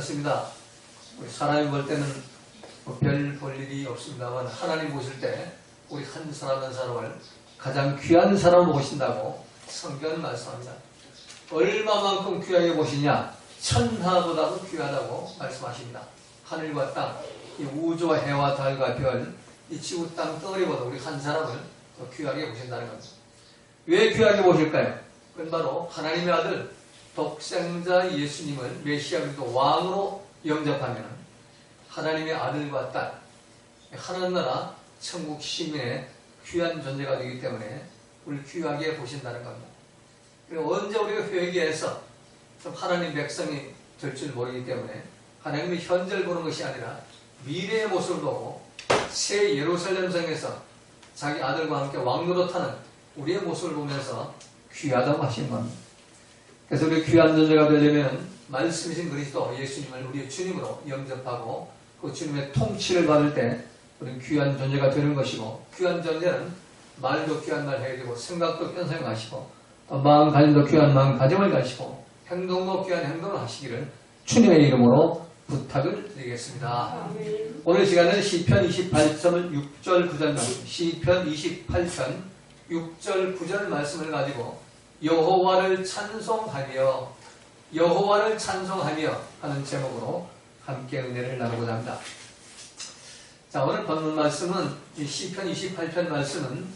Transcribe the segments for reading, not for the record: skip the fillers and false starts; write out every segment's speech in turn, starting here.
그렇습니다. 우리 사람이 볼 때는 별 볼 일이 없습니다만 하나님 보실 때 우리 한 사람 한 사람을 가장 귀한 사람으로 보신다고 성경은 말씀합니다. 얼마만큼 귀하게 보시냐? 천하보다도 귀하다고 말씀하십니다. 하늘과 땅, 이 우주와 해와 달과 별, 이 지구 땅 덩어리보다 우리 한 사람을 더 귀하게 보신다는 겁니다. 왜 귀하게 보실까요? 그건 바로 하나님의 아들 독생자 예수님을 메시아 그리스도 왕으로 영접하면 하나님의 아들과 딸, 하늘나라 천국 시민의 귀한 존재가 되기 때문에 우리를 귀하게 보신다는 겁니다. 그리고 언제 우리가 회개해서 좀 하나님 백성이 될 줄 모르기 때문에 하나님의 현재를 보는 것이 아니라 미래의 모습을 보고 새 예루살렘 성에서 자기 아들과 함께 왕노릇하는 우리의 모습을 보면서 귀하다고 하신 겁니다. 그래서 우리 귀한 존재가 되려면 말씀이신 그리스도 예수님을 우리의 주님으로 영접하고 그 주님의 통치를 받을 때 우리는 귀한 존재가 되는 것이고, 귀한 존재는 말도 귀한 말 해야 되고 생각도 귀한 생각 하시고 마음가짐도 귀한 마음가짐을 가지시고 행동도 귀한 행동을 하시기를 주님의 이름으로 부탁을 드리겠습니다. 오늘 시간은 시편 28편 6절 9절 말씀, 시편 28편 6절 9절 말씀을 가지고 여호와를 찬송하며 하는 제목으로 함께 은혜를 나누고자 합니다. 자, 오늘 본문 말씀은 이 시편 28편 말씀은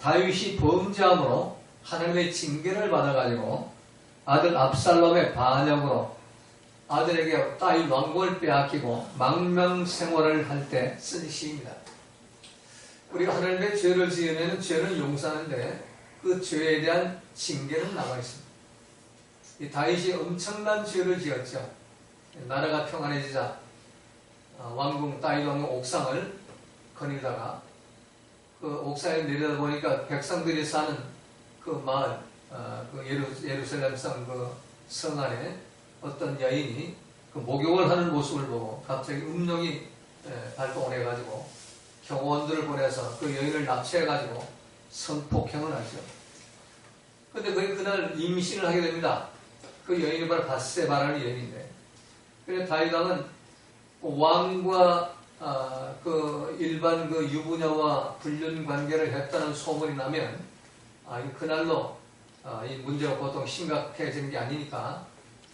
다윗이 범죄함으로 하나님의 징계를 받아가지고 아들 압살롬의 반역으로 아들에게 다윗 왕국을 빼앗기고 망명생활을 할 때 쓴 시입니다. 우리가 하나님의 죄를 지으면 죄는 용서하는데 그 죄에 대한 징계는 남아 있습니다. 이 다윗이 엄청난 죄를 지었죠. 나라가 평안해지자 왕궁 다윗 왕궁 옥상을 거닐다가 그 옥상에 내려다보니까 백성들이 사는 그 마을, 그 예루살렘 성 안에 어떤 여인이 그 목욕을 하는 모습을 보고 갑자기 음욕이 발동을 해가지고 경호원들을 보내서 그 여인을 납치해가지고 성폭행을 하죠. 근데 그날 임신을 하게 됩니다. 그 여인이 바로 밧세바라는 여인인데, 그래서 다윗 왕은 왕과 그 일반 그 유부녀와 불륜 관계를 했다는 소문이 나면 그날로 이 문제가 보통 심각해지는 게 아니니까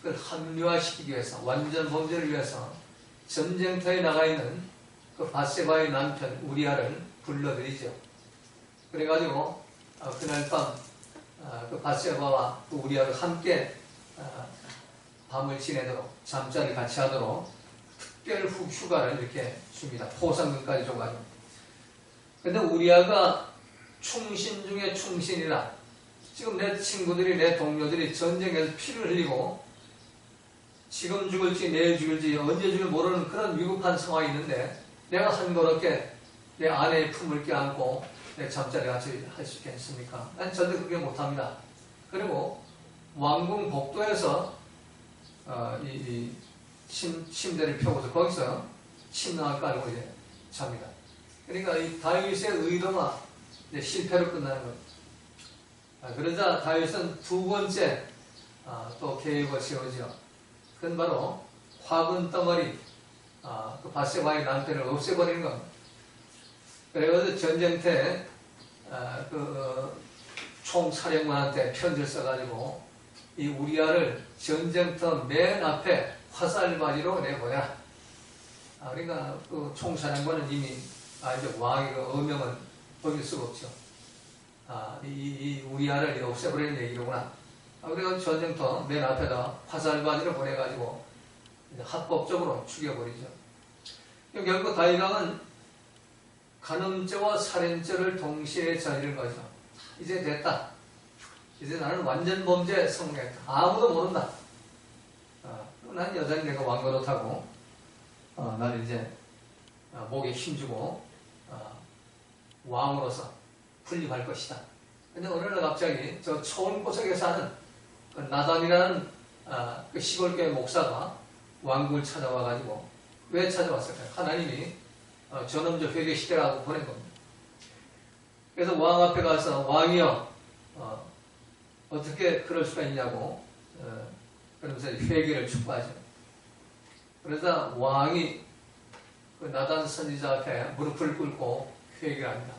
그걸 합리화시키기 위해서, 완전 범죄를 위해서 전쟁터에 나가 있는 그 밧세바의 남편 우리아를 불러들이죠. 그래가지고 그날 밤 그 밧세바와 그 우리아가 함께 밤을 지내도록, 잠자리를 같이 하도록 특별 휴가를 이렇게 줍니다. 포상금까지 줘가지고. 근데 우리아가 충신 중에 충신이라, 지금 내 친구들이, 내 동료들이 전쟁에서 피를 흘리고 지금 죽을지 내일 죽을지 언제 죽을지 모르는 그런 위급한 상황이 있는데 내가 한거롭게 내 아내의 품을 껴안고 내 잠자리 같이 할 수 있겠습니까? 난 절대 그렇게 못합니다. 그리고 왕궁 복도에서 이 침대를 펴고서 거기서 침낭을 깔고 이제 잡니다. 그러니까 이 다윗의 의도가 이제 실패로 끝나는 겁니다. 그러자 다윗은 두 번째 또 계획을 세우죠. 그건 바로 화분 덩어리, 그 밧세바의 남편을 없애버리는 겁니다. 그래서 전쟁터에 총사령관한테 편지를 써가지고 이 우리아를 전쟁터 맨 앞에 화살바지로 내보내라. 그러니까 그 총사령관은 이미 이제 왕의 그 어명은 어길 수가 없죠. 이 우리아를 없애버리는 얘기로구나. 그래서 전쟁터 맨 앞에다 화살바지를 보내가지고 이제 합법적으로 죽여버리죠. 결국 다윗 왕은 간음죄와 살인죄를 동시에 저지른 거죠. 이제 됐다. 이제 나는 완전 범죄에 성공했다. 아무도 모른다. 난 여전히 내가 왕노릇하고 나는 이제 목에 힘주고 왕으로서 군림할 것이다. 근데 어느 날 갑자기 저 초원 고석에 사는 나단이라는 그 시골교회 목사가 왕궁을 찾아와가지고, 왜 찾아왔을까요? 하나님이 전엄적 회개 시대라고 보낸 겁니다. 그래서 왕 앞에 가서 왕이여 어떻게 그럴 수가 있냐고 그러면서 회개를 촉구하죠. 그러자 왕이 그 나단 선지자 앞에 무릎을 꿇고 회개를 합니다.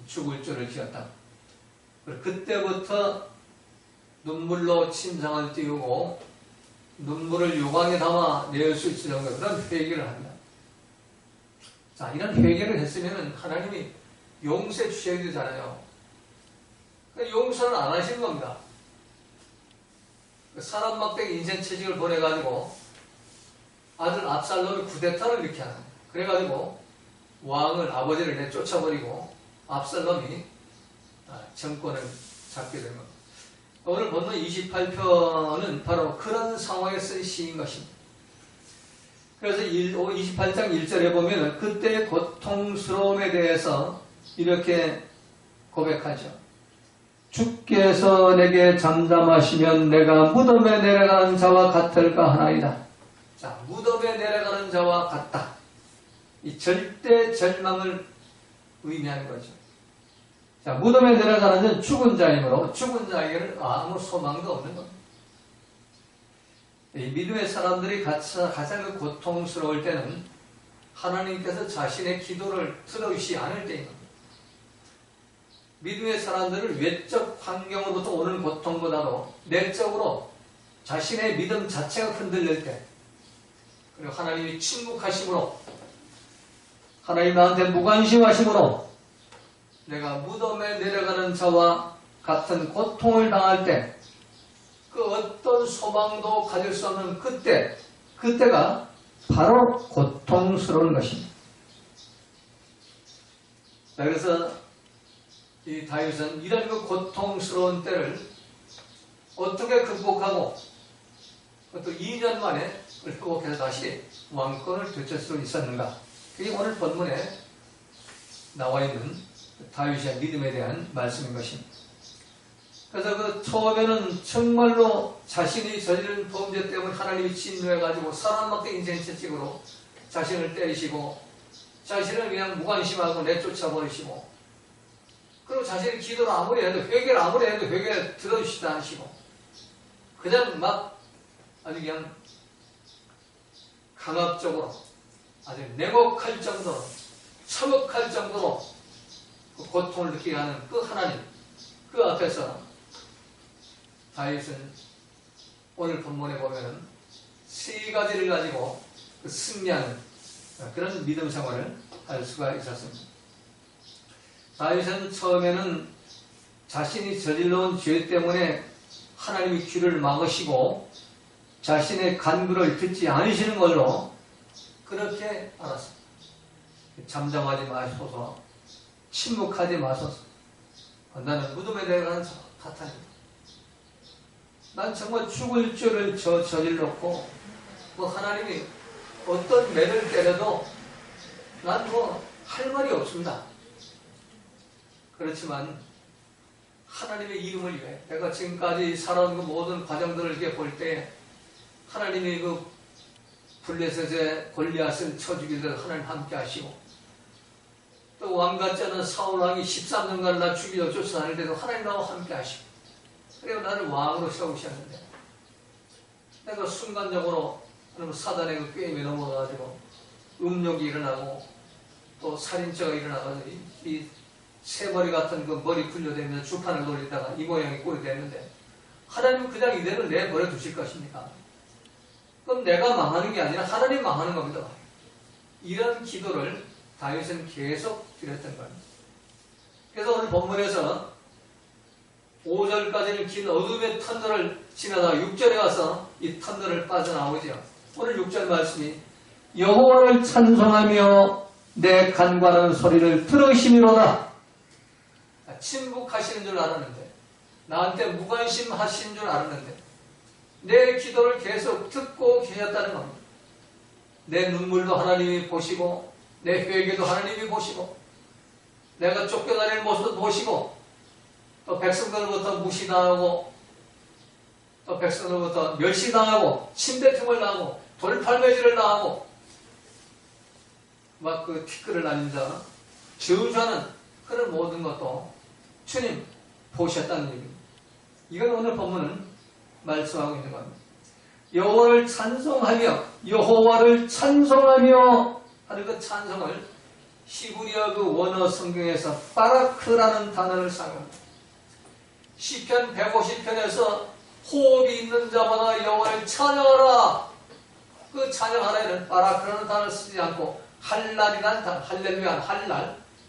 죽을 죄를 지었다. 그때부터 눈물로 침상을 띄우고 눈물을 요강에 담아 낼 수 있을 정도 그런 회개를 합니다. 자, 이런 회개를 했으면 하나님이 용서해 주셔야 되잖아요. 용서는 안 하신 겁니다. 사람 막대기 인sen체직을 보내가지고 아들 압살롬이 쿠데타를 일으켜 하는 거예요. 그래가지고 왕을, 아버지를 내쫓아버리고 압살롬이 정권을 잡게 된 겁니다. 오늘 본문 28편은 바로 그런 상황에 쓴 시인 것입니다. 그래서 28장 1절에 보면 그때의 고통스러움에 대해서 이렇게 고백하죠. 주께서 내게 잠잠하시면 내가 무덤에 내려가는 자와 같을까 하나이다. 자, 무덤에 내려가는 자와 같다. 이 절대 절망을 의미하는 거죠. 자, 무덤에 내려가는 자는 죽은 자이므로 죽은 자에게는 아무 소망도 없는 겁니다. 이 믿음의 사람들이 가장 고통스러울 때는 하나님께서 자신의 기도를 들어주시지 않을 때인 겁니다. 믿음의 사람들을 외적 환경으로부터 오는 고통보다도 내적으로 자신의 믿음 자체가 흔들릴 때, 그리고 하나님이 침묵하심으로, 하나님 나한테 무관심하심으로 내가 무덤에 내려가는 자와 같은 고통을 당할 때, 그 어떤 소망도 가질 수 없는 그때가 바로 고통스러운 것입니다. 자, 그래서 이 다윗은 이런 그 고통스러운 때를 어떻게 극복하고 또 2년 만에 극복해서 다시 왕권을 되찾을 수 있었는가? 그게 오늘 본문에 나와 있는 다윗의 믿음에 대한 말씀인 것입니다. 그래서 그 처음에는 정말로 자신이 저지른 범죄 때문에 하나님이 진노해가지고 사람밖에 인생채찍으로 자신을 때리시고 자신을 그냥 무관심하고 내쫓아버리시고, 그리고 자신이 기도를 아무리 해도 회개를 아무리 해도 회개를 들어주시지 않으시고 그냥 막 아주 그냥 강압적으로 아주 냉혹할 정도로 처먹할 정도로 그 고통을 느끼게 하는 그 하나님, 그 앞에서 다윗은 오늘 본문에 보면은 세 가지를 가지고 그 승리하는 그런 믿음 생활을 할 수가 있었습니다. 다윗은 처음에는 자신이 저질러온 죄 때문에 하나님이 귀를 막으시고 자신의 간구를 듣지 않으시는 걸로 그렇게 알았습니다. 잠잠하지 마소서, 침묵하지 마소서, 나는 무덤에 내려가는 자 같아요. 난 정말 죽을 죄를 저질렀고 하나님이 어떤 매를 때려도 난 할 말이 없습니다. 그렇지만 하나님의 이름을 위해 내가 지금까지 살아온 그 모든 과정들을 이렇게 볼 때 하나님이 그 블레셋의 골리앗을 쳐 죽이도록 하나님 함께 하시고, 또 왕같지 않은 사울왕이 13년간 나 죽이려 쫓아다닐 때도 하나님 나와 함께 하시고, 그리고 나를 왕으로 세우셨는데 내가 순간적으로 사단의 그 게임에 넘어가가지고 음욕이 일어나고 또 살인죄가 일어나가지고 이 새머리 같은 그 머리 굴려대면서 주판을 돌리다가 이 모양이 꼴이 됐는데 하나님은 그냥 이대로 내버려 두실 것입니까? 그럼 내가 망하는 게 아니라 하나님 망하는 겁니다. 이런 기도를 다윗은 계속 드렸던 겁니다. 그래서 오늘 본문에서 5절까지는 긴 어둠의 터널을 지나다가 6절에 가서 이 터널을 빠져나오죠. 오늘 6절 말씀이 여호와를 찬송하며 내 간구하는 소리를 들으시미로다. 침묵하시는 줄 알았는데, 나한테 무관심하신 줄 알았는데 내 기도를 계속 듣고 계셨다는 겁니다. 내 눈물도 하나님이 보시고 내 회개도 하나님이 보시고 내가 쫓겨다니는 모습도 보시고 또 백성들로부터 무시당하고 또 백성들로부터 멸시당하고 침뱉음을 당하고 돌팔매질을 당하고 막 그 티끌을 날린다 저주하는 그런 모든 것도 주님 보셨다는 얘기입니다. 이건 오늘 본문은 말씀하고 있는 겁니다. 여호와를 찬송하며 여호와를 찬송하며 하는 그 찬송을 히브리어 그 원어 성경에서 바라크라는 단어를 사용합니다. 시편 150편에서 호흡이 있는 자마다 여호와를 찬양하라. 그 찬양하라에는 바라크라는 단어를 쓰지 않고 할랄이라는 단어, 할렐루야,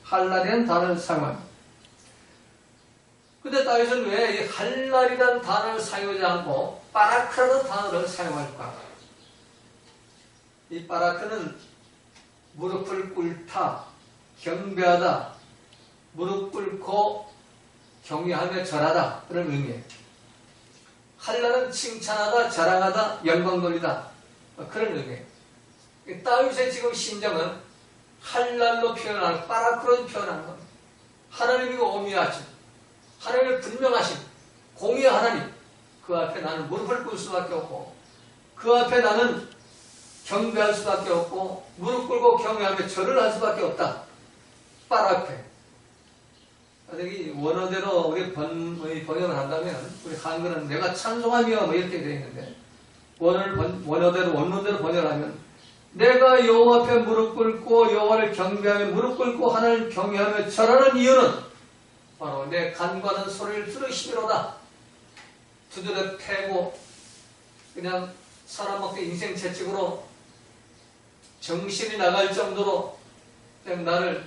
할랄이라는 단어를 사용합니다. 근데 다윗은 왜 이 할랄이라는 단어를 사용하지 않고 바라크라는 단어를 사용할까? 이 바라크는 무릎을 꿇다, 경배하다, 무릎 꿇고 경외하며 절하다 그런 의미예요. 할랄은 칭찬하다, 자랑하다, 영광 돌리다 그런 의미예요. 다윗의 지금 심정은 할랄로 표현하는, 바라크로 표현하는 겁니다. 하나님이 오미하신, 하나님의 분명하신 공의 하나님, 그 앞에 나는 무릎을 꿇을 수밖에 없고 그 앞에 나는 경배할 수밖에 없고 무릎 꿇고 경외하며 절을 할 수밖에 없다. 바라크. 여기 원어대로 우리 번역을 한다면 우리 한글은 내가 찬송하며 뭐 이렇게 되어 있는데 원어대로 원문대로 번역을 하면 내가 여호와 앞에 무릎 꿇고 여호와를 경배하며 무릎 꿇고 하나님을 경외하며 절하는 이유는 바로 내 간과는 소리를 들으시미로다. 두드려 패고 그냥 사람 먹고 인생 채찍으로 정신이 나갈 정도로 그냥 나를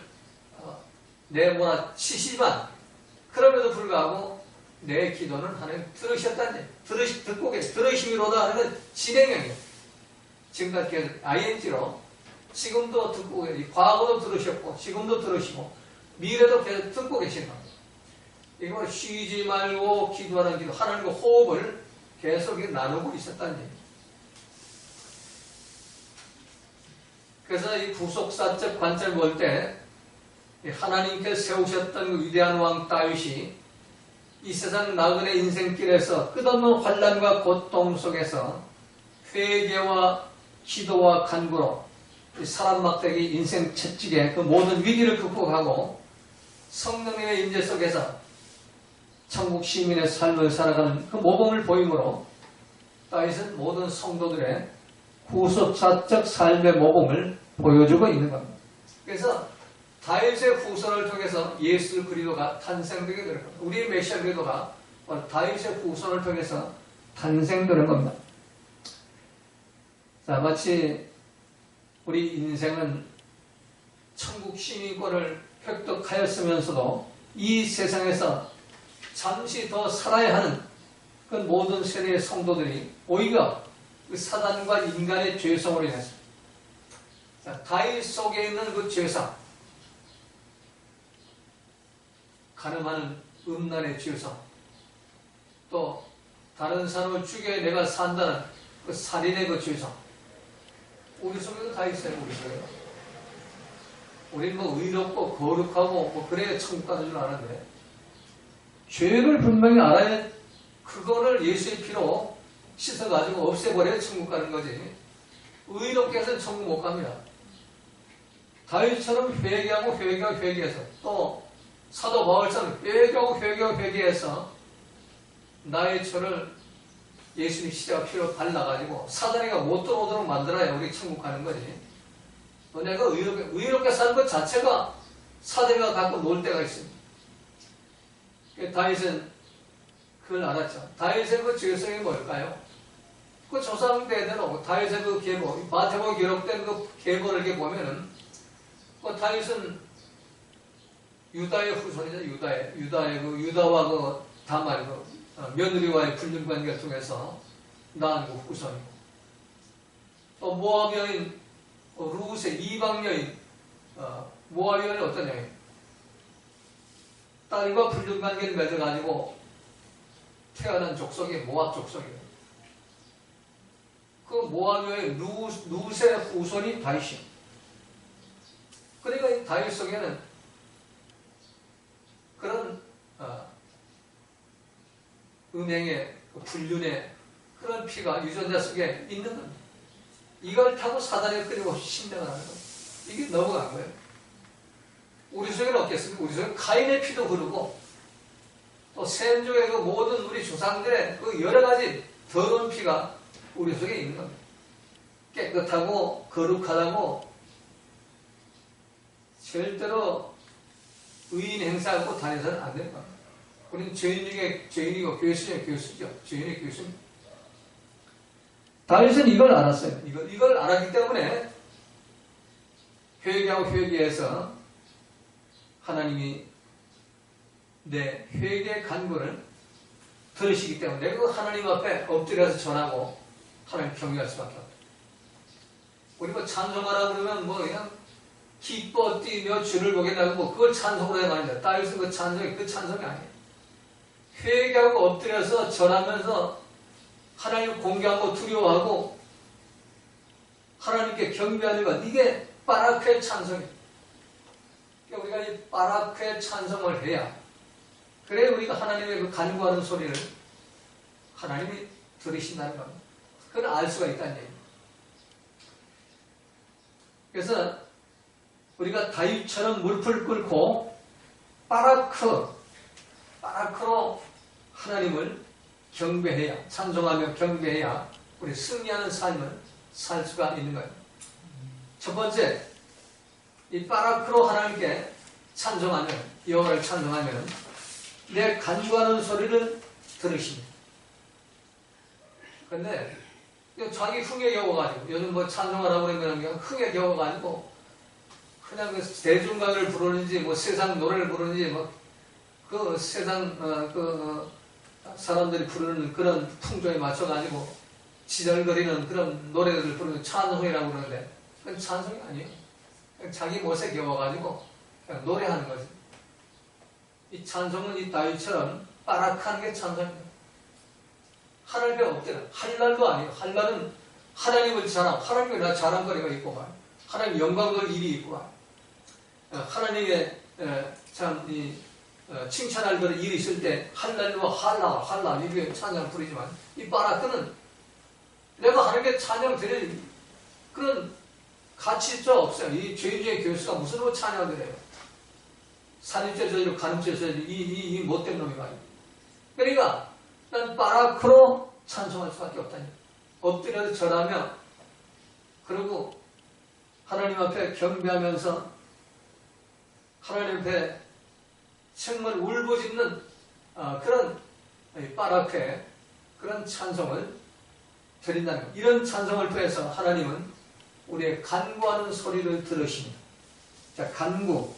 내모아 치시지만 그럼에도 불구하고 내 기도는 하나님 들으셨다니 듣고 들으시미로다 하는 진행형이에요. 지금까지 계속 ing로 지금도 듣고 계시고 과거도 들으셨고 지금도 들으시고 미래도 계속 듣고 계시는 겁니다. 이거 쉬지 말고 기도하는 기도, 하나님과 호흡을 계속 나누고 있었다는 얘기입니다. 그래서 이 구속사적 관점을 볼 때 하나님께서 세우셨던 그 위대한 왕 다윗이 이 세상 나그네 인생길에서 끝없는 환난과 고통 속에서 회개와 기도와 간구로 사람 막대기 인생 채찍의 그 모든 위기를 극복하고 성령님의 임재 속에서 천국 시민의 삶을 살아가는 그 모범을 보임으로 다윗은 모든 성도들의 구속사적 삶의 모범을 보여주고 있는 겁니다. 그래서 다윗의 후손을 통해서 예수 그리스도가 탄생되게 되는 겁니다. 우리의 메시아 그리스도가 다윗의 후손을 통해서 탄생되는 겁니다. 자, 마치 우리 인생은 천국 시민권을 획득하였으면서도 이 세상에서 잠시 더 살아야 하는 그 모든 세대의 성도들이 오히려 그 사단과 인간의 죄성으로 인해서 다윗 속에 있는 그 죄성, 가늠하는 음란의 죄성, 또 다른 사람을 죽여 내가 산다는 그 살인의 그 죄성, 우리 속에도 다 있어요. 우리 속에. 우리는 뭐 의롭고 거룩하고 뭐 그래야 천국 가는 줄 아는데 죄를 분명히 알아야 그거를 예수의 피로 씻어가지고 없애버려야 천국 가는 거지. 의롭게 해서는 천국 못 갑니다. 다윗처럼 회개해서 또 사도 바울처럼 회개해서 나의 죄를 예수님 십자가 피로 발라가지고 사단이가 못 들어오도록 만들어야 우리 천국 가는 거지. 내가 의롭게 사는 것 자체가 사단이가 갖고 놀 때가 있습니다. 다윗은 그걸 알았죠. 다윗의 그 죄성이 뭘까요? 그 조상대대로 다윗의 그 계보, 마태복음에 기록된 그 계보를 이렇게 보면은 그 다윗은 유다의 후손이죠. 유다의 그 유다와 그 다말 그 며느리와의 불륜 관계를 통해서 낳은 그 후손이고 또 모압 여인 루세 이방 여인 모압 여인이 어떤 여인? 딸과 불륜 관계를 맺어가지고 태어난 족속이 모압 족속이에요. 그 모압 여인 루세 후손이 다윗이에요. 그러니까 이 다윗 속에는 그런 음행의 불륜의 그런 피가 유전자 속에 있는 겁니다. 이걸 타고 사단에 끌리고 신명을 하는 거예요. 이게 넘어간 거예요. 우리 속에는 없겠습니까? 우리 속에 카인의 피도 흐르고 또 셈족의 그 모든 우리 조상들의 그 여러 가지 더러운 피가 우리 속에 있는 겁니다. 깨끗하고 거룩하다고 절대로 의인 행사하고 다녀서는 안 되는 겁니다. 우리는 죄인 중에 죄인이고 교회 중에 교수죠. 죄인의 교수입니다. 다윗은 이걸 알았어요. 이걸 알았기 때문에 회개하고 회개해서 하나님이 내 회개 간구를 들으시기 때문에 그 하나님 앞에 엎드려서 전하고 하나님 경외할 수밖에 없다. 우리 뭐 찬송하라 그러면 뭐 그냥 기뻐 뛰며 주를 보겠다고 뭐 그걸 찬송으로 해야 말입니다. 다윗은 그 찬송이 아니에요. 회개하고 엎드려서 전하면서 하나님을 공개하고 두려워하고 하나님께 경배하는 것, 이게 바라크의 찬송이에요. 그러니까 우리가 이 바라크의 찬송을 해야 그래 우리가 하나님의 그 간구하는 소리를 하나님이 들으신다는 겁니다. 그걸 알 수가 있다는 얘기예요. 그래서 우리가 다윗처럼 무릎을 꿇고 바라크로 하나님을 경배해야, 찬송하며 경배해야 우리 승리하는 삶을 살 수가 있는 거예요. 첫 번째, 이 바라크로 하나님께 찬송하면, 여호와를 찬송하면 내 간구하는 소리를 들으십니다. 그런데 자기 흥에 겨워가지고, 요즘 뭐 찬송하라고 그러면 그냥 흥에 겨워가지고 그냥 그 대중가요를 부르는지 뭐 세상 노래를 부르는지 뭐 그 세상 사람들이 부르는 그런 풍조에 맞춰가지고 지절거리는 그런 노래들을 부르는 찬송이라고 그러는데 그건 찬송이 아니에요. 그냥 자기 멋에 겨워가지고 그냥 노래하는 거지. 이 찬송은 이 다윗처럼 빠락하는 게 찬송입니다. 하나님께 엎드려. 할랄도 아니에요. 할랄은 하나님을 하나님을 나 자랑거리가 있고 말. 하나님 영광을 일이 있고 말. 하나님의 칭찬할 그런 일이 있을 때 할랄루와 할라 이렇게 찬양을 부르지만 이 바라크는 내가 하나님께 찬양 드릴 그런 가치조차 없어요. 이 죄인의 교수가 무슨 뭐 찬양을 드려요. 살인죄 저지르고 간음죄 저지르고 이 못된 놈이 말이에요. 그러니까 난 바라크로 찬송할 수밖에 없다니. 엎드려서 절하며 그리고 하나님 앞에 경배하면서 하나님 앞에 정말 울부짖는 그런 바라크의 그런 찬송을 드린다는 것. 이런 찬송을 통해서 하나님은 우리의 간구하는 소리를 들으십니다. 자, 간구.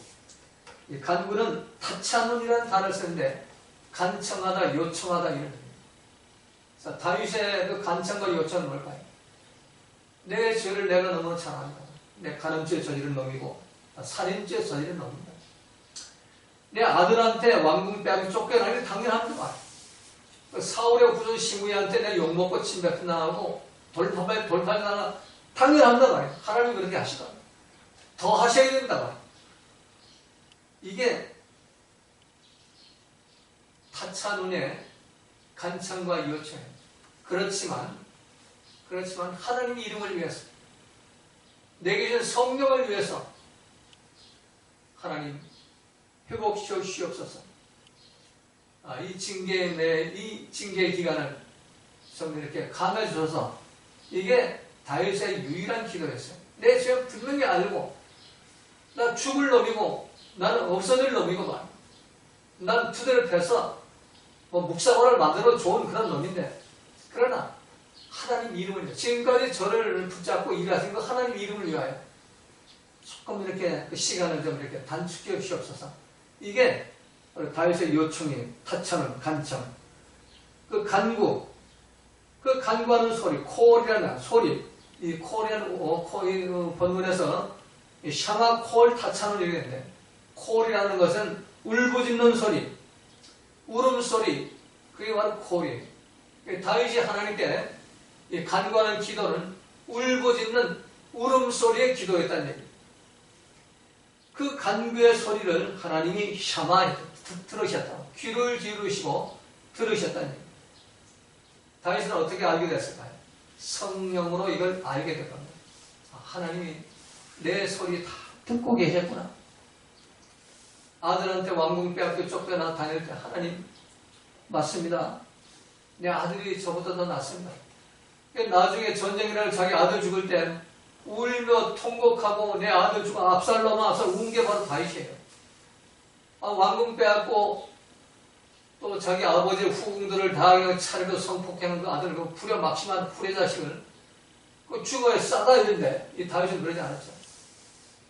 이 간구는 타차문이라는 단어를 쓰는데 간청하다, 요청하다 이런 의미입니다. 자, 다윗의 그 간청과 요청은 뭘까요? 내 죄를 내가 너무 잘 안다. 내 간음죄 저지른 놈이고 살인죄 저지른 놈이다. 내 아들한테 왕궁 빼앗겨 쫓겨나는 게 당연합니다. 사울의 후손 시므이한테 내 욕먹고 침뱉어 나가고 돌팔 나가 당연합니다 말이에요. 하나님이 그렇게 하시다. 더 하셔야 된다 말이에요. 이게 타차눈의 간청과 요청이에요. 그렇지만 하나님의 이름을 위해서 내게 준 성령을 위해서 하나님 회복시키옵소서. 이 징계의 기간을 좀 이렇게 감해 주셔서 이게 다윗의 유일한 기도였어요. 내 죄를 분명히 알고 나 죽을 놈이고 나는 없어질 놈이고 말. 난 두 대를 패서 뭐 묵사고를 만들어 좋은 그런 놈인데 그러나 하나님 이름을 위해 지금까지 저를 붙잡고 일하신 거 하나님 이름을 위하여 조금 이렇게 그 시간을 좀 이렇게 단축해 주시옵소서. 이게 다윗의 요청이 타천은 간청. 그 간구, 그 간구하는 소리, 콜이라는 소리, 이 콜이라는 본문에서 샤마 콜 타천을 얘기했는데 콜이라는 것은 울부짖는 소리, 울음소리, 그게 바로 콜이에요. 다윗이 하나님께 이 간구하는 기도는 울부짖는 울음소리의 기도였다는 얘기예요. 그 간구의 소리를 하나님이 샤마 들으셨다. 귀를 기울이시고 들으셨다는 얘기예요. 다윗은 어떻게 알게 됐을까요? 성령으로 이걸 알게 된 겁니다. 하나님이 내 소리 다 듣고 계셨구나. 아들한테 왕궁 빼앗겨 쫓겨나 다닐 때 하나님 맞습니다. 내 아들이 저보다 더 낫습니다. 나중에 전쟁이라는 자기 아들 죽을 때 울며 통곡하고 내 아들 죽어 압살롬아 운 게 바로 다윗이에요. 왕궁 빼앗고 또 자기 아버지의 후궁들을 다 차례로 성폭행한 그 아들, 그 불효막심한 불의 자식을 그 죽어야 싸다 이랬는데 이 다윗은 그러지 않았죠.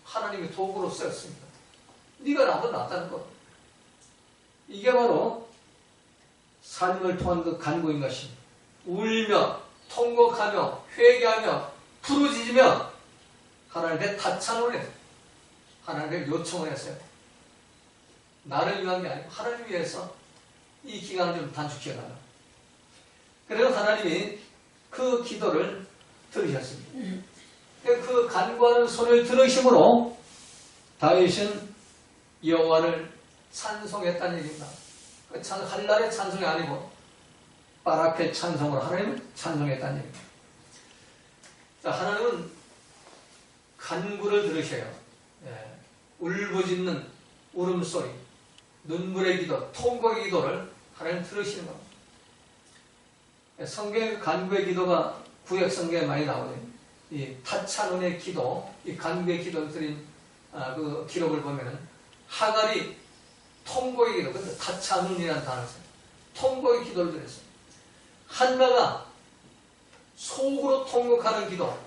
하나님이 도구로 쓰였습니다. 네가 나보다 낫다는 것. 이게 바로 삶을 통한 그 간구인 것입니다. 울며 통곡하며 회개하며 부르짖으며 하나님께 타찬을 했어요. 하나님께 요청을 했어요. 나를 위한 게 아니고 하나님을 위해서 이 기간을 좀 단축해가라. 그래서 하나님이 그 기도를 들으셨습니다. 그 간구하는 소리를 들으심으로 다윗은 여호와를 찬송했다는 얘기입니다. 할날의 찬송이 아니고 바라크의 찬송으로 하나님을 찬송했다는 얘기입니다. 자, 하나님은 간구를 들으셔요. 예, 울부짖는 울음소리, 눈물의 기도, 통곡의 기도를 하나님 들으시는 겁니다. 성경의 간구의 기도가 구약 성경에 많이 나오거든요. 이 타찬운의 기도, 이 간구의 기도를 드린 그 기록을 보면은 하갈이 통곡의 기도, 근데 타찬운이라는 단어를 써요. 통곡의 기도를 드렸어요. 한나가 속으로 통곡하는 기도,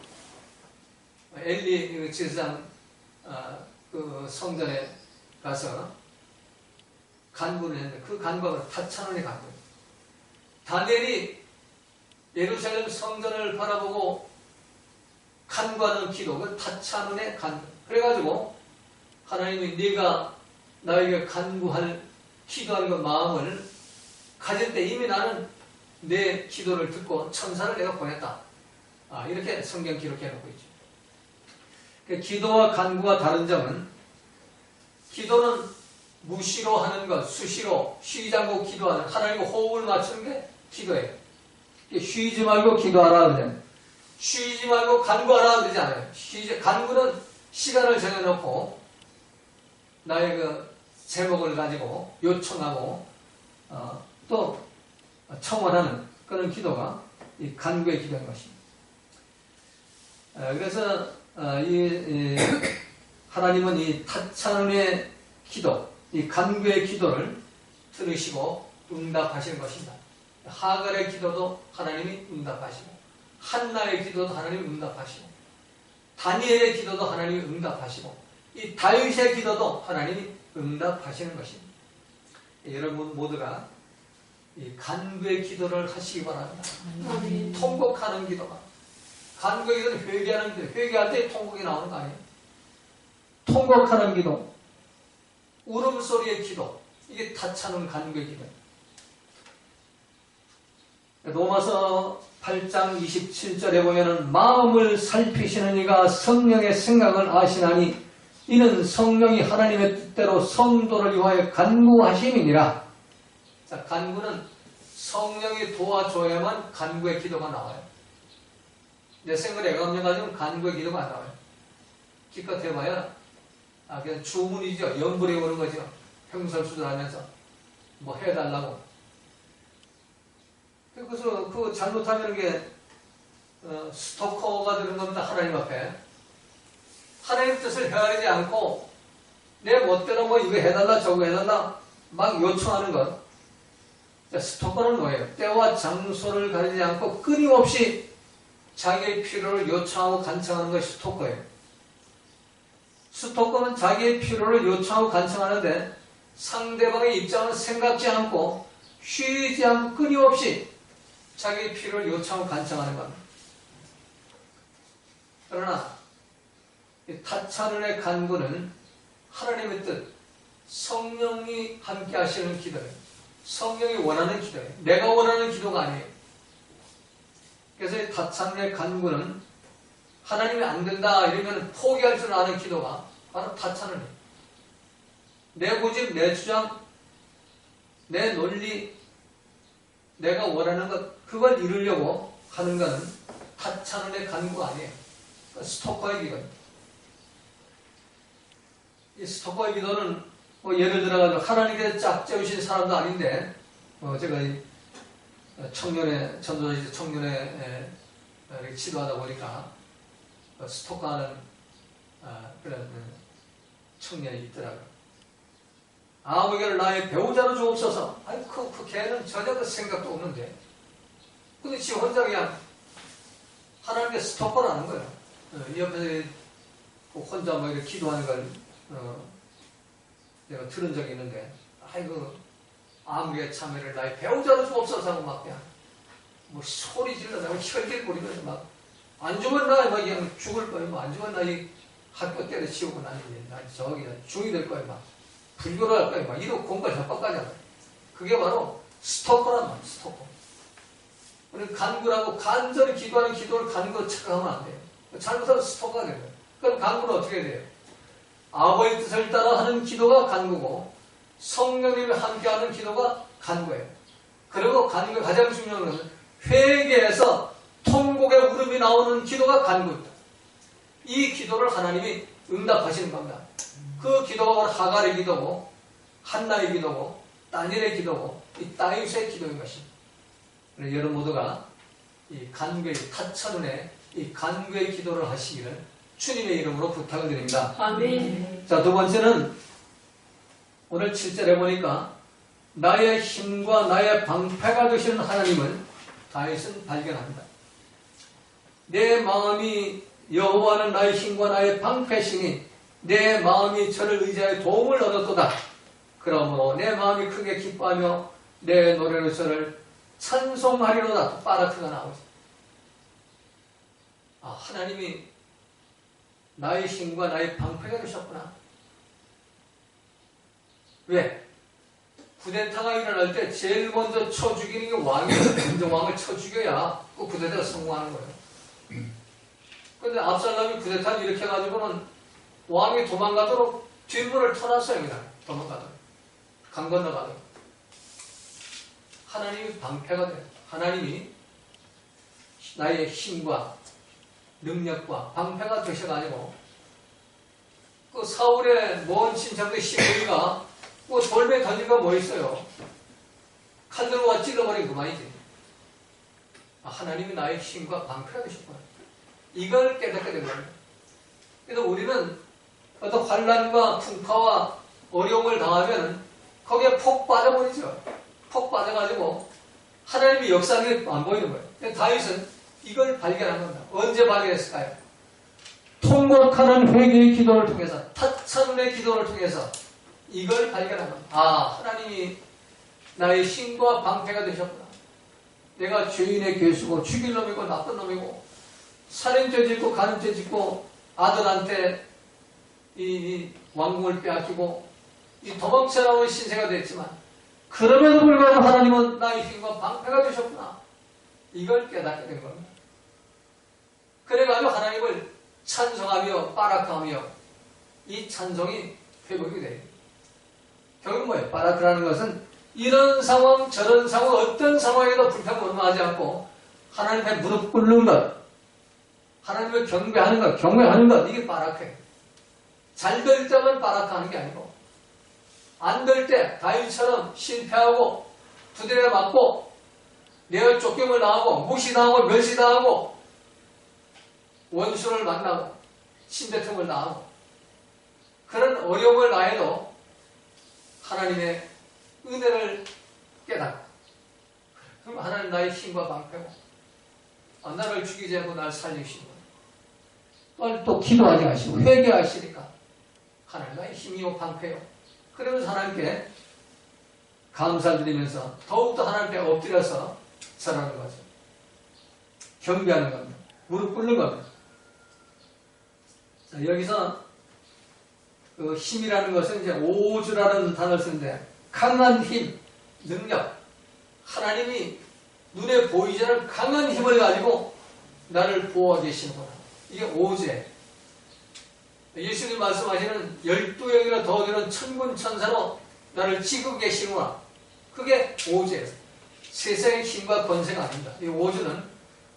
엘리 제사장 그 성전에 가서 간구를 했는데 그 간구가 타찬운의 간구예요. 다니엘이 예루살렘 성전을 바라보고 간구하는 기도, 그 타찬운의 간구. 그래가지고 하나님이 네가 나에게 간구할 기도하는 그 마음을 가질 때 이미 나는 내 기도를 듣고 천사를 내가 보냈다. 이렇게 성경 기록해 놓고 있죠. 기도와 간구가 다른 점은 기도는 무시로 하는 것, 수시로 쉬지 않고 기도하는 하나님과 호흡을 맞추는 게 기도예요. 쉬지 말고 기도하라 그러잖아요. 쉬지 말고 간구하라 그러지 않아요. 간구는 시간을 정해놓고 나의 그 제목을 가지고 요청하고 또 청원하는 그런 기도가 이 간구의 기도인 것입니다. 그래서 하나님은 이 타찬운의 기도, 이 간구의 기도를 들으시고 응답하시는 것입니다. 하갈의 기도도 하나님이 응답하시고 한나의 기도도 하나님이 응답하시고 다니엘의 기도도 하나님이 응답하시고 이 다윗의 기도도 하나님이 응답하시는 것입니다. 여러분 모두가 이 간구의 기도를 하시기 바랍니다. 통곡하는 기도가, 간구의 기도는 회개하는 기도, 회개할 때 통곡이 나오는 거 아니에요. 통곡하는 기도, 울음소리의 기도, 이게 타찬운 간구의 기도예요. 로마서 8장 27절에 보면은 마음을 살피시는 이가 성령의 생각을 아시나니 이는 성령이 하나님의 뜻대로 성도를 위하여 간구하심이니라. 자, 간구는 성령이 도와줘야만 간구의 기도가 나와요. 내 생각을 애감정 가지고는 간구의 기도가 안 나와요. 기껏 해봐야 그냥 주문이죠. 연불이 오는 거죠. 횡설수설하면서 뭐 해달라고. 그래서 그 잘못하면 이게 스토커가 되는 겁니다. 하나님 앞에. 하나님 뜻을 헤아리지 않고 내 멋대로 뭐 이거 해달라 저거 해달라 막 요청하는 것. 스토커는 뭐예요? 때와 장소를 가리지 않고 끊임없이 자기의 필요를 요청하고 간청하는 것이 스토커예요. 스토커는 자기의 필요를 요청하고 간청하는데 상대방의 입장을 생각지 않고 쉬지 않고 끊임없이 자기의 필요를 요청하고 간청하는 겁니다. 그러나 타찬운의 간구는 하나님의 뜻, 성령이 함께 하시는 기도예요. 성령이 원하는 기도예요. 내가 원하는 기도가 아니에요. 그래서 이 타찬운의 간구는 하나님이 안 된다 이러면 포기할 줄 아는 기도가 바로 타찬운이에요. 내 고집, 내 주장, 내 논리, 내가 원하는 것, 그걸 이루려고 하는 것은 타찬운의 간구가 아니에요. 스토커의 기도입니다. 이 스토커의 기도는 뭐 예를 들어가지고 하나님께서 짝지으신 사람도 아닌데 제가 이 청년의 전도자 청년회 이렇게 치료하다 보니까 스토커하는 그런 청년이 있더라고요. 아무개를 나의 배우자로 주옵소서. 아니, 그 걔는 전혀 그 생각도 없는데. 근데 지 혼자 그냥 하나님께 스토커를 하는 거예요. 이 옆에서 혼자 뭐 이렇게 기도하는 걸, 내가 들은 적이 있는데, 아이고, 아무개 참여를 나의 배우자로 주옵소서 하고 막 그냥, 뭐 소리 질러서 혈질 부리면서 막, 안 죽은 나, 막 그냥 죽을 거예요. 뭐 안 죽은 나, 이 학교 때려치우고 나니, 나 저기 중이 될 거예요. 막, 불교를 할 거예요. 막, 이러고 공부를 협박까지 하고. 그게 바로 스토커란 말이에요, 스토커. 우리 간구라고 간절히 기도하는 기도를 간구로 착각하면 안 돼요. 잘못하면 스토커가 돼요. 그럼 간구는 어떻게 돼요? 아버지 뜻을 따라 하는 기도가 간구고, 성령님이 함께하는 기도가 간구예요. 그리고 간구의 가장 중요한 것은 회개에서 통곡의 울음이 나오는 기도가 간구입니다. 이 기도를 하나님이 응답하시는 겁니다. 그 기도가 바로 하갈의 기도고, 한나의 기도고, 다니엘의 기도고, 이 다윗의 기도인 것입니다. 여러분 모두가 이 간구의 타천운에 이 간구의 기도를 하시기를 주님의 이름으로 부탁을 드립니다. 아멘. 자, 두 번째는 오늘 7절에 보니까 나의 힘과 나의 방패가 되시는 하나님을 다윗은 발견합니다. 내 마음이 여호와는 나의 힘과 나의 방패시니 내 마음이 저를 의지하여 도움을 얻었도다. 그러므로 내 마음이 크게 기뻐하며 내 노래로 저를 찬송하리로다. 또 파라크가 나오죠. 하나님이 나의 힘과 나의 방패가 되셨구나. 왜? 쿠데타가 일어날 때 제일 먼저 쳐 죽이는 게 왕이에요. 군정왕을 쳐 죽여야 그 쿠데타가 성공하는 거예요. 근데 압살롬이 쿠데타를 일으켜가지고는 왕이 도망가도록 뒷문을 터놨어요. 그냥 도망가도록. 강 건너가도록. 하나님이 방패가 돼요. 하나님이 나의 힘과 능력과 방패가 되셔가지고 그 사울의 먼 친척들 시므이가 뭐 돌배 던진 거 뭐 있어요? 칼들로 와 찔러버린 그만이지. 하나님이 나의 힘과 방패가 되셨구나. 이걸 깨닫게 된 거예요. 그래서 우리는 어떤 환난과 풍파와 어려움을 당하면 거기에 폭 빠져버리죠. 폭 빠져가지고 하나님의 역사가 안 보이는 거예요. 다윗은 이걸 발견한 겁니다. 언제 발견했을까요? 통곡하는 회개의 기도를 통해서, 타천의 기도를 통해서 이걸 발견한 겁니다. 하나님이 나의 힘과 방패가 되셨구나. 내가 죄인의 괴수고 죽일 놈이고 나쁜 놈이고 살인죄 짓고 간음죄 짓고 아들한테 이 왕궁을 빼앗기고 이 도망쳐 나오는 신세가 됐지만 그럼에도 불구하고 하나님은 나의 힘과 방패가 되셨구나. 이걸 깨닫게 된 겁니다. 그래가지고 하나님을 찬송하며 빠라크하며 이 찬송이 회복이 돼요. 결국 뭐예요? 빠라크라는 것은 이런 상황 저런 상황 어떤 상황에도 불평불만하지 않고 하나님 앞에 무릎 꿇는 것, 하나님을 경배하는 것, 경외하는 것, 이게 빠라크예요. 잘 될 때만 빠라크하는 게 아니고 안 될 때 다윗처럼 실패하고 두드려 맞고 내어 쫓김을 당하고 무시당하고 멸시당하고 원수를 만나고 침뱉음을 당하고 그런 어려움을 당해도 하나님의 은혜를 깨닫고 그럼 하나님 나의 힘과 방패고 나를 죽이지 않고 나를 살리시고 또 기도하지 마시고 회개하시니까 하나님 나의 힘이요 방패요. 그러면서 하나님께 감사드리면서 더욱더 하나님께 엎드려서 절하는 거죠. 경배하는 겁니다. 무릎 꿇는 겁니다. 자, 여기서 그 힘이라는 것은 이제 오주라는 단어를 쓰는데 강한 힘, 능력, 하나님이 눈에 보이지 않는 강한 힘을 가지고 나를 보호하고 계시는구나. 이게 오주예요. 예수님 말씀하시는 12영이나 더 되는 천군 천사로 나를 지키고 계시구나. 그게 오주예요. 세상의 힘과 권세가 아닙니다. 이 오주는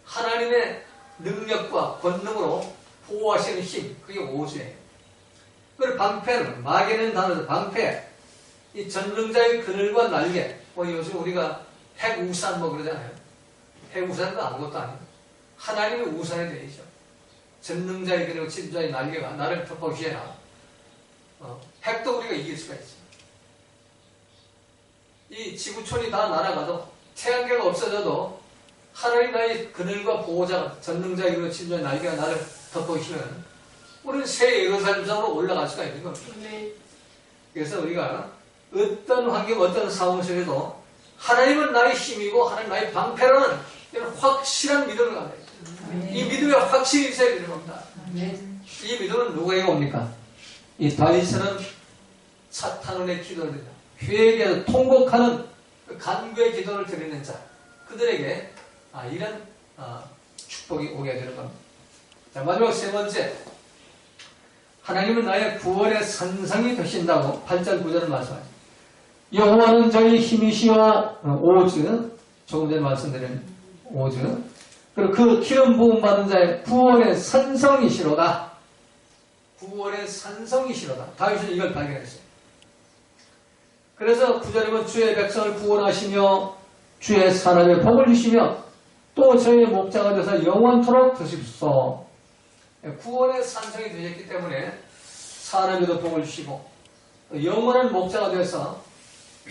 하나님의 능력과 권능으로 보호하시는 힘, 그게 오주예요. 그리고 방패는, 마개는 단어도 방패, 이 전능자의 그늘과 날개, 요즘 우리가 핵우산 그러잖아요. 핵우산도 아무것도 아니에요. 하나님이 우선이 되죠. 전능자의 그리고 진자의 날개가 나를 덮어주해라. 핵도 우리가 이길 수가 있어. 이 지구촌이 다 날아가도 태양계가 없어져도 하나님 나의 그늘과 보호자 전능자의 그리고 진자의 날개가 나를 덮어주시면 우리는 새 예루살렘으로 올라갈 수가 있는 겁니다. 그래서 우리가 어떤 환경, 어떤 상황 속에도 하나님은 나의 힘이고 하나님 나의 방패라는 이런 확실한 믿음을 가져야 돼요. 이 믿음이 확실히 있어야 되는 겁니다. 이 믿음은 누구에게 옵니까? 이 다윗은 사탄의 기도를 드려 회개해서 통곡하는 그 간구의 기도를 드리는 자, 그들에게 이런 축복이 오게 되는 겁니다. 자, 마지막 세 번째, 하나님은 나의 구원의 산성이 되신다고 8절 9절을 말씀하십니다. 여호와는 저희 힘이시와 오즈, 조금 전에 말씀드린 오즈, 그리고 그 기름 부음 받은 자의 구원의 산성이시로다. 구원의 산성이시로다. 다윗은 이걸 발견했어요. 그래서 9절에 보면 주의 백성을 구원하시며 주의 사람의 복을 주시며 또 저희의 목자가 되어서 영원토록 되십시오. 구원의 산성이 되셨기 때문에 사람에도 복을 주시고 영원한 목자가 되어서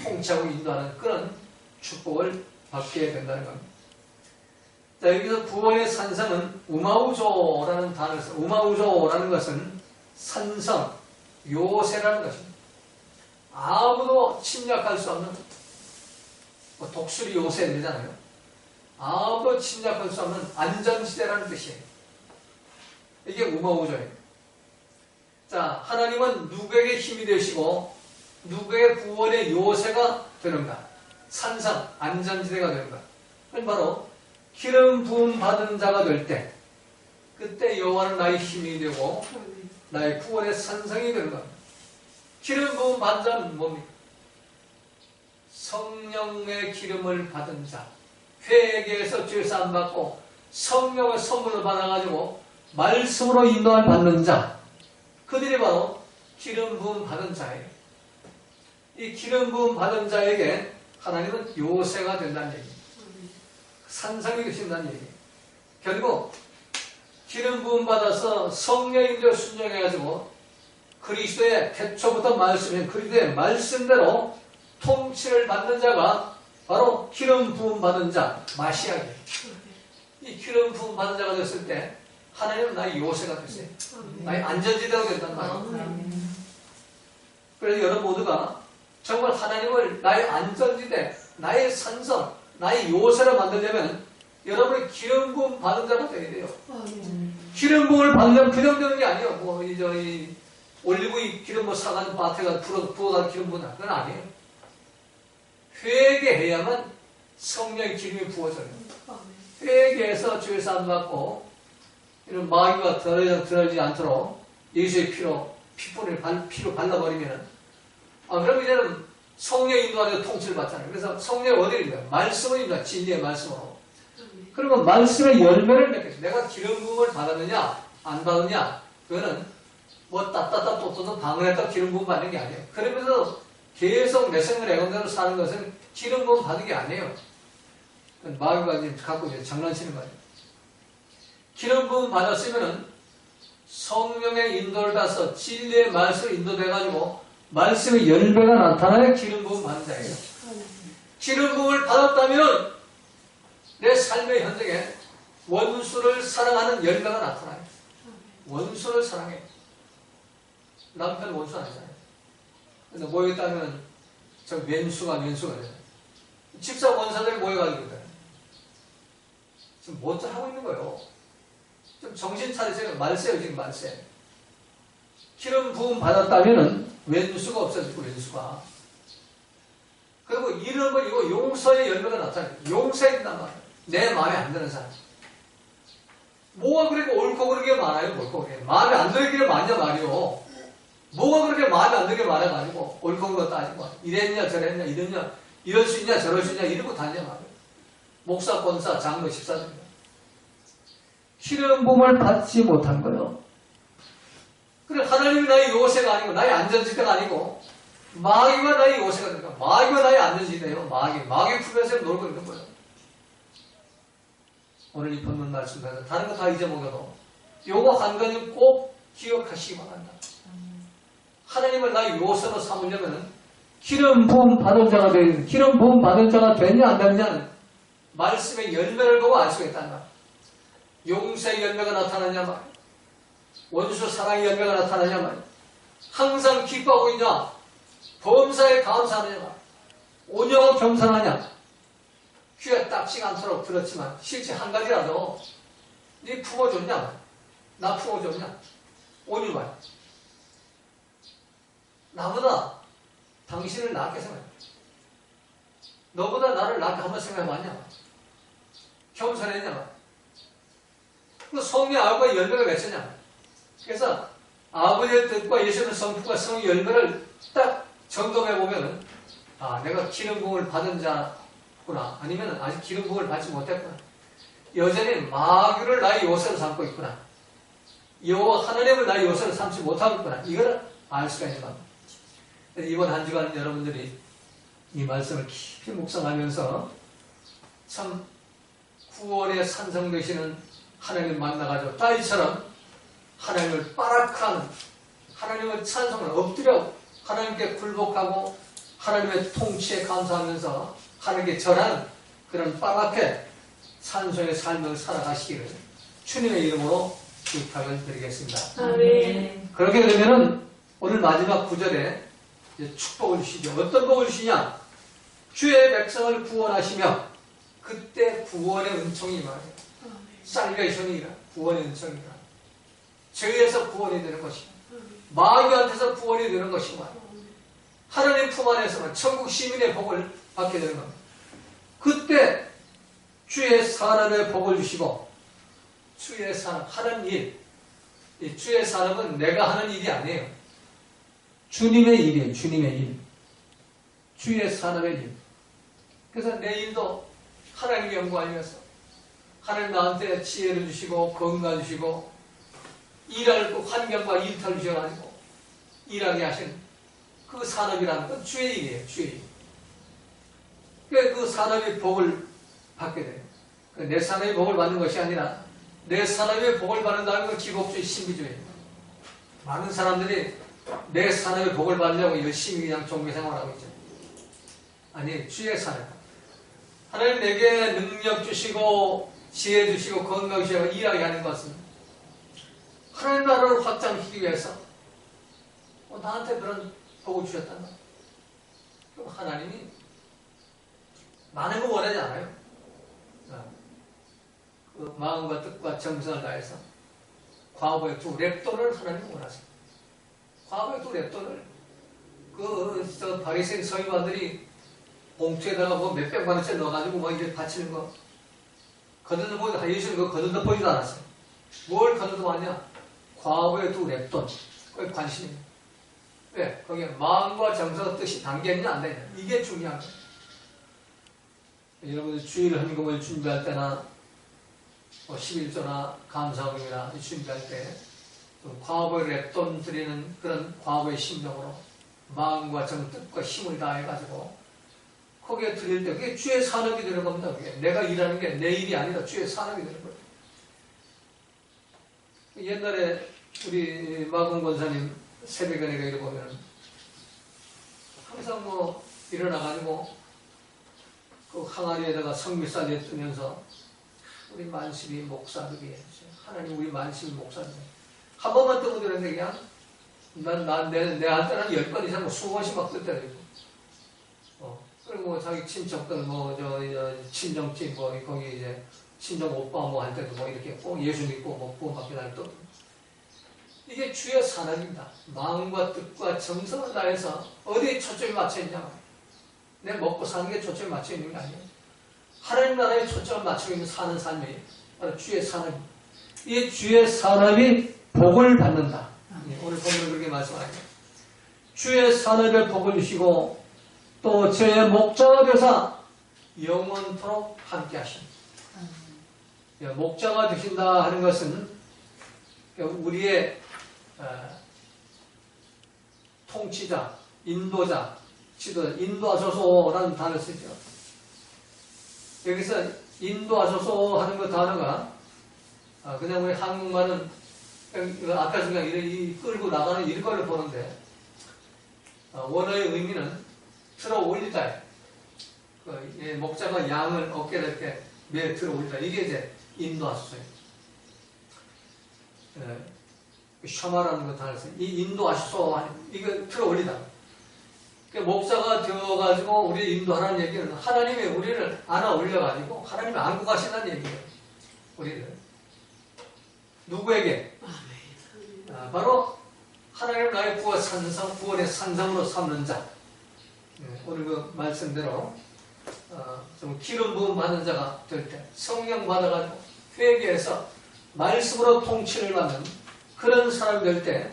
통치하고 인도하는 그런 축복을 받게 된다는 겁니다. 자, 여기서 구원의 산성은 우마우조라는 단어를 써요. 우마우조라는 것은 산성, 요새라는 것입니다. 아무도 침략할 수 없는, 독수리 요새 되잖아요. 아무도 침략할 수 없는 안전지대라는 뜻이에요. 이게 우마우조예요. 자, 하나님은 누구에게 힘이 되시고 누구의 구원의 요새가 되는가? 산성, 안전지대가 되는가? 그건 바로 기름 부음 받은 자가 될 때, 그때 여호와는 나의 힘이 되고 나의 구원의 산성이 되는 겁니다. 기름 부음 받은 자는 뭡니까? 성령의 기름을 받은 자, 회개에서 죄 사함 받고 성령의 선물을 받아가지고 말씀으로 인도를 받는 자, 그들이 바로 기름 부음 받은 자예요. 이 기름 부음 받은 자에게 하나님은 요새가 된다는 얘기입니다. 산성이 되신다는 얘기예요. 결국 기름 부음 받아서 성령의 인도에 순종해가지고 그리스도의 태초부터 말씀인 그리스도의 말씀대로 통치를 받는 자가 바로 기름 부음 받은 자, 마시아예요. 이 기름 부음 받은 자가 됐을 때 하나님은 나의 요새가 됐어요. 나의 안전지대가 된단 말이에요. 그래서 여러분 모두가 정말 하나님을 나의 안전지대, 나의 산성, 나의 요새로 만들려면 여러분이 기름 부음 받은 자가 되어야 돼요. 기름 부음을 받으려면 그냥 되는 게 아니에요. 이 올리브 기름 사가는 밭에가 부어다 기름 부은 그건 아니에요. 회개해야만 성령의 기름이 부어져요. 회개해서 죄 사함 받고 이런 마귀가 드러지지 않도록 예수의 피로 발라버리면 그럼 이제는 성령 인도하는 통치를 받잖아요. 그래서 성령이 어디를 인도해요? 말씀을 인도해요. 진리의 말씀으로. 그러면 말씀의 열매를 맺겠죠. 내가 기름 부음을 받았느냐 안 받았느냐 그거는 따따따 또또는 방언했다 기름 부음 받는 게 아니에요. 그러면서 계속 내 생을 애건대로 사는 것은 기름 부음 받은 게 아니에요. 마귀가 이제 갖고 이제 장난치는 거예요. 기름 부음 받았으면은 성령의 인도를 따서 진리의 말씀을 인도돼가지고 말씀의 열매가 나타나야 기름 부음 받는 자예요. 기름 부음을 받았다면 내 삶의 현장에 원수를 사랑하는 열매가 나타나요. 원수를 사랑해. 남편 원수 아니잖아요. 근데 모였다면 저 왼수가 되잖아요. 집사 원사들이 모여가지고 있어요. 지금 뭐죠 하고 있는 거예요. 좀 정신 차리세요. 말세요, 지금 말세. 기름 부음 받았다면은 왼수가 없어지고, 왼수가. 그리고 이런 거, 이거 용서의 열매가 나타나요. 용서해야 된단 말이에요. 내 마음에 안 드는 사람. 뭐가 그렇게 옳고 그르게 많아요, 옳고 그르게. 마음에 안 들게 많냐 말이요. 뭐가 그렇게 마음에 안 들게 많아가지고, 옳고 그르게 따지고, 이랬냐, 저랬냐, 이랬냐, 이럴 수 있냐, 저럴 수 있냐, 이러고 다냐 말이에요. 목사, 권사, 장로, 집사입니다. 기름 부음을 받지 못한 거예요. 그래, 하나님이 나의 요새가 아니고, 나의 안전지대가 아니고, 마귀가 나의 요새가 되니까, 마귀가 나의 안전지대예요. 마귀 품에서 놀고 있는 거예요. 오늘 이 본문 말씀에서 다른 거 다 잊어먹어도 요거 한 가지 꼭 기억하시기 바랍니다. 하나님을 나의 요새로 삼으려면 기름 부음 받은 자가 되는, 기름 부음 받은 자가 됐냐 안 됐냐는 말씀의 열매를 보고 알 수가 있단 말이야. 용서의 열매가 나타나냐 말이야. 원수 사랑의 열매가 나타나냐 말이야. 항상 기뻐하고 있냐, 범사에 감사하느냐 말이야. 온유하고 겸손하냐. 귀에 딱지가 않도록 들었지만 실제 한 가지라도 네 품어줬냐, 나 품어줬냐. 온유 말이야. 나보다 당신을 낫게 생각해. 너보다 나를 낫게 한번 생각해봤냐. 겸손했냐. 그 성령의 아버지의 열매가 맺혔냐. 그래서 아버지의 뜻과 예수님의 성품과 성의 열매를 딱 점검해보면은, 아, 내가 기름 부음을 받은 자구나. 아니면 아직 기름 부음을 받지 못했구나. 여전히 마귀를 나의 요새로 삼고 있구나. 여호와 하나님을 나의 요새로 삼지 못하고 있구나. 이걸 알 수가 있는 겁니다. 이번 한 주간 여러분들이 이 말씀을 깊이 묵상하면서 참 구원의 산성 되시는 하나님을 만나가지고 다윗처럼 하나님을 빠락하는, 하나님을 찬송을 엎드려 하나님께 굴복하고 하나님의 통치에 감사하면서 하나님께 절하는 그런 빠락해 찬송의 삶을 살아가시기를 주님의 이름으로 부탁을 드리겠습니다. 아멘. 그렇게 되면은 오늘 마지막 구절에 축복을 주시죠. 어떤 복을 주시냐? 주의 백성을 구원하시며 그때 구원의 은총이 말이에요. 살베이션이라 구원의 은총이라. 죄에서 구원이 되는 것이고 마귀한테서 구원이 되는 것이고 하나님 품 안에서만 천국 시민의 복을 받게 되는 겁니다. 그때 주의 사람의 복을 주시고 주의 사람 하는 일, 이 주의 사람은 내가 하는 일이 아니에요. 주님의 일이에요. 주님의 일. 주의 사람의 일. 그래서 내 일도 하나님의 영광이면서 하나님 나한테 지혜를 주시고 건강 주시고 일할 그 환경과 일터를 주셔가지고 일하게 하신 그 산업이라는 건 주의 일이에요. 주의 일. 그러니까 그 산업의 복을 받게 돼요. 내 산업의 복을 받는 것이 아니라 내 산업의 복을 받는다는 건 기복주의 신비주의예요. 많은 사람들이 내 산업의 복을 받으려고 열심히 그냥 종교 생활하고 있죠. 아니, 주의 산업. 하나님 내게 능력 주시고 지혜 주시고 건강 주시고 일하게 하는 것은 하나님 나라를 확장시키기 위해서 나한테 그런 복을 주셨단 말이에요. 그럼 하나님이 많은 거 원하지 않아요. 그 마음과 뜻과 정성을 다해서 과거의 두 랩돈을 하나님이 원하십니다. 과거의 두 랩돈을 그 바리새인 서기관들이 봉투에다가 뭐 몇백만 원짜리 넣어가지고 뭐 이제 바치는 거 거들떠 보이도 예수는 그거 거들떠 보이지도 않았어요. 뭘 거들떠 봤냐? 과거의 두 랩돈. 그게 관심입니다. 왜? 거기에 마음과 정성과 뜻이 담겨있냐 안 되냐. 이게 중요한 거예요. 여러분들 주일 헌금을 준비할 때나 11조나 감사금이나 준비할 때 과거의 랩돈 드리는 그런 과거의 심정으로 마음과 정뜻과 힘을 다해가지고 거기에 드릴 때 그게 주의 산업이 되는 겁니다. 그게 내가 일하는 게 내 일이 아니라 주의 산업이 되는 거예요. 옛날에 우리 마금 권사님 새벽에 내가 이렇게 보면 항상 뭐 일어나가지고 그 항아리에다가 성미살 내뜨면서 우리 만십이 목사들이 하나님 우리 만십이 목사들 한 번만 뜨고 들었는데 그냥 내 한때는 10번 이상 20번씩 막 뜰 때도 있고 그리고 뭐 자기 친척들 친정집 거기 이제 친정 오빠 뭐 할 때도 뭐 이렇게 꼭 예수 믿고 뭐 구원받게 날 또 이게 주의 산업입니다. 마음과 뜻과 정성을 다해서 어디에 초점이 맞춰 있냐 내 먹고 사는 게 초점이 맞춰 있는 게 아니에요. 하나님 나라에 초점을 맞추고 있는 사는 삶이 바로 주의 산업입니다. 이 주의 산업이 복을 받는다. 오늘 본문은 그렇게 말씀하죠. 주의 산업에 복을 주시고 또 저의 목자가 되사 영원토록 함께 하십니다. 목자가 되신다 하는 것은 우리의 통치자, 인도자, 지도자, 인도하소서라는 단어를 쓰죠. 여기서 인도하소서 하는 그 단어가 그냥 우리 한국말은 아까 그냥 끌고 나가는 일거를 보는데 원어의 의미는 틀어 올리다. 목자가 양을 어깨를 이렇게 매 틀어 올리다. 이게 이제 인도하소서예요. 셔마라는 거 단어에서 이 인도하소서 이거 틀어 올리다. 목자가 되어가지고 우리를 인도하라는 얘기는 하나님이 우리를 안아 올려가지고 하나님이 안고 가신다는 얘기예요. 우리를. 누구에게? 바로 하나님 나의 구원의 산성으로 삼는 자. 오늘 그 말씀대로 좀 기름 부음 받는 자가 될 때 성령 받아가지고 회개해서 말씀으로 통치를 받는 그런 사람이 될 때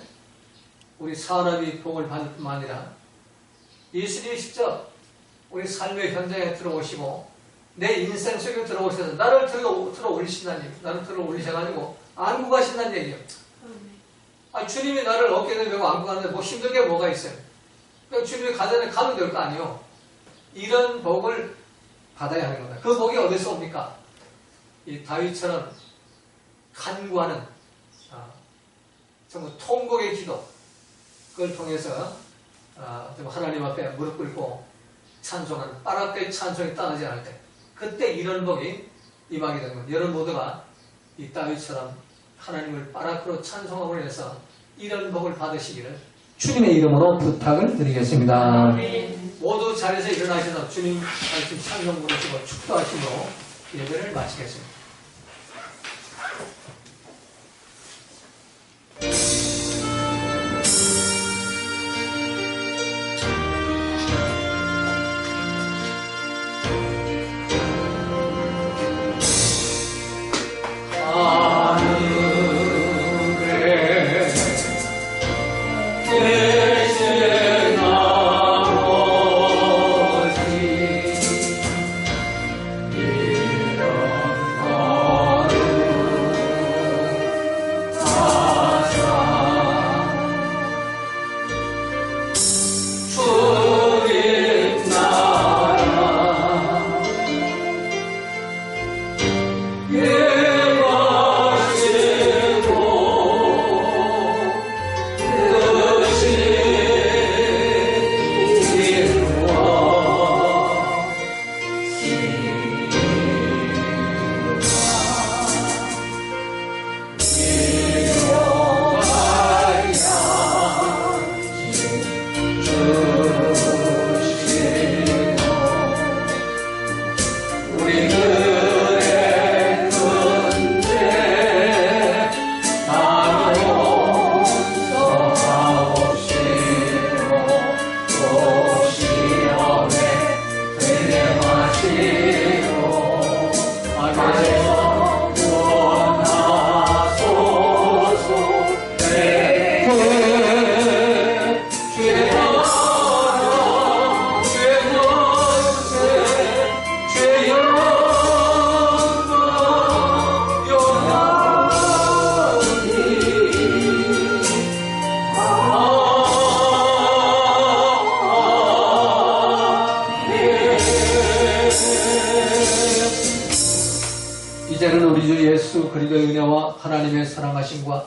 우리 산업이 복을 받을 뿐만 아니라 예수님이 직접 우리 삶의 현장에 들어오시고 내 인생 속에 들어오셔서 나를 들어 올리신다는 얘기, 나를 들어 올리셔가지고 안고 가신다는 얘기예요. 주님이 나를 어깨에 메고 안고 가는데 뭐 힘든 게 뭐가 있어요? 그러니까 주님이 가자면 가면 될 거 아니에요. 이런 복을 받아야 하는 겁니다. 그 복이 어디서 옵니까? 이 다윗처럼 간구하는 정말 통곡의 기도, 그걸 통해서 하나님 앞에 무릎 꿇고 찬송하는 빠락의 찬송이 따르지 않을 때 그때 이런 복이 임하게 되는 겁니다. 여러분 모두가 이 다윗처럼 하나님을 빠락으로 찬송함으로 해서 이런 복을 받으시기를 주님의 이름으로 부탁을 드리겠습니다. 아멘. 모두 자리에서 일어나셔서 주님 말씀 찬송 부르시고 축도하심으로 예배를 마치겠습니다. 이제는 우리 주 예수 그리스도의 은혜와 하나님의 사랑하심과